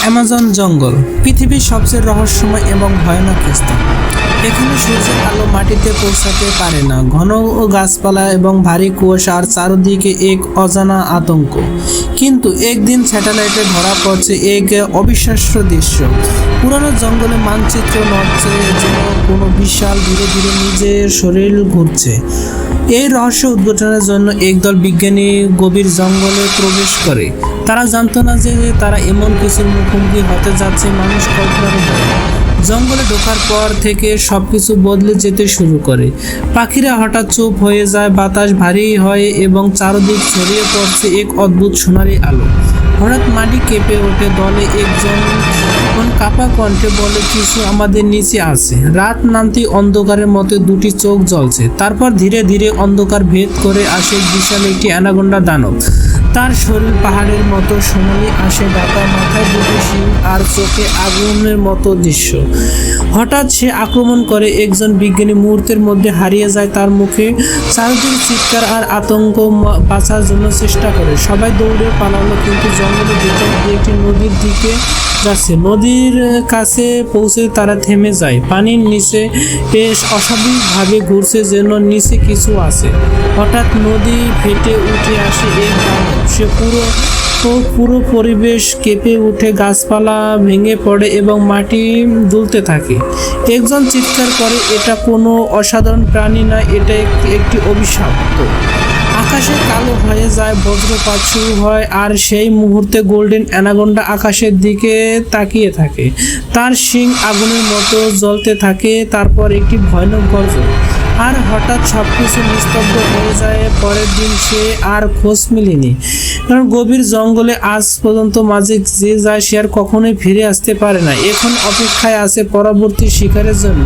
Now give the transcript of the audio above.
Amazon জঙ্গল পৃথিবীর সবচেয়ে রহস্যময় এবং ভয়ানক স্থান। এখানে সূর্যের আলো মাটিতে পৌঁছাতে পারে না, ঘন গাছপালা এবং ভারী কুয়াশা আর চারদিকে এক অজানা আতঙ্ক। কিন্তু একদিন স্যাটেলাইটে ধরা পড়ছে এক অবিশ্বাস্য দৃশ্য। পুরানো জঙ্গলে মানচিত্র নড়ছে, যেন কোনো বিশাল ধীরে ধীরে নিজের শরীর ঘুরছে। এই রহস্য উদ্ঘাটনের জন্য একদল বিজ্ঞানী গভীর জঙ্গলে প্রবেশ করে। তারা জানতো না যে তারা এমন কিছুর মুখোমুখি হতে যাচ্ছে মানুষ কল্পনার বাইরে। জঙ্গলে ঢোকার পর থেকে সবকিছু বদলে যেতে শুরু করে। পাখিরা হঠাৎ চুপ হয়ে যায়, বাতাস ভারী হয় এবং চারদিক ছড়িয়ে পড়ছে এক অদ্ভুত সোনালি আলো। হঠাৎ মাটি কেঁপে ওঠে, দলে একজন কাপা কণ্ঠে বলে, কিছু আমাদের নিচে আছে। রাত নামতেই অন্ধকারের মতো দুটি চোখ জ্বলছে। তারপর ধীরে ধীরে অন্ধকার ভেদ করে আসে বিশাল একটি অ্যানাকোন্ডা দানব। তার শরীর পাহাড়ের মতো সোনালি, আসে ঢাকা, মাথায় দুটো শিং আর চোখে আগুনের মতো দৃশ্য। হঠাৎ সে আক্রমণ করে। একজন বিজ্ঞানী মুহূর্তের মধ্যে হারিয়ে যায় তার মুখে। চারদিকে চিৎকার আর আতঙ্ক। বাঁচার জন্য চেষ্টা করে, সবাই দৌড়ে পালালো, কিন্তু জঙ্গলের ভিতর দিয়ে একটি নদীর দিকে যাচ্ছে। নদীর কাছে পৌঁছে তারা থেমে যায়। পানির নিচে বেশ অস্বাভাবিকভাবে ঘুরছে, যেন নিচে কিছু আছে। হঠাৎ নদী ফেটে উঠে আসে এক দানব। সে পুরো পরিবেশ কেঁপে উঠে, গাছপালা ভেঙে পড়ে এবং মাটি দুলতে থাকে। একজন চিৎকার করে, এটা কোনো অসাধারণ প্রাণী না, এটা একটি অভিশপ্ত। আকাশে কালো হয়ে যায়, বজ্রপাত শুরু হয়, আর সেই মুহূর্তে গোল্ডেন অ্যানাকোন্ডা আকাশের দিকে তাকিয়ে থাকে। তার শিং আগুনের মতো জ্বলতে থাকে। তারপর একটি ভয়ানক গর্জন, আর হঠাৎ সবকিছু নিস্তব্ধ হয়ে যায়। পরের দিন সে আর খোঁজ মেলেনি, কারণ গভীর জঙ্গলে আজ পর্যন্ত মাঝে যে যায় সে আর কখনোই ফিরে আসতে পারে না। এখন অপেক্ষায় আছে পরবর্তী শিকারের জন্য।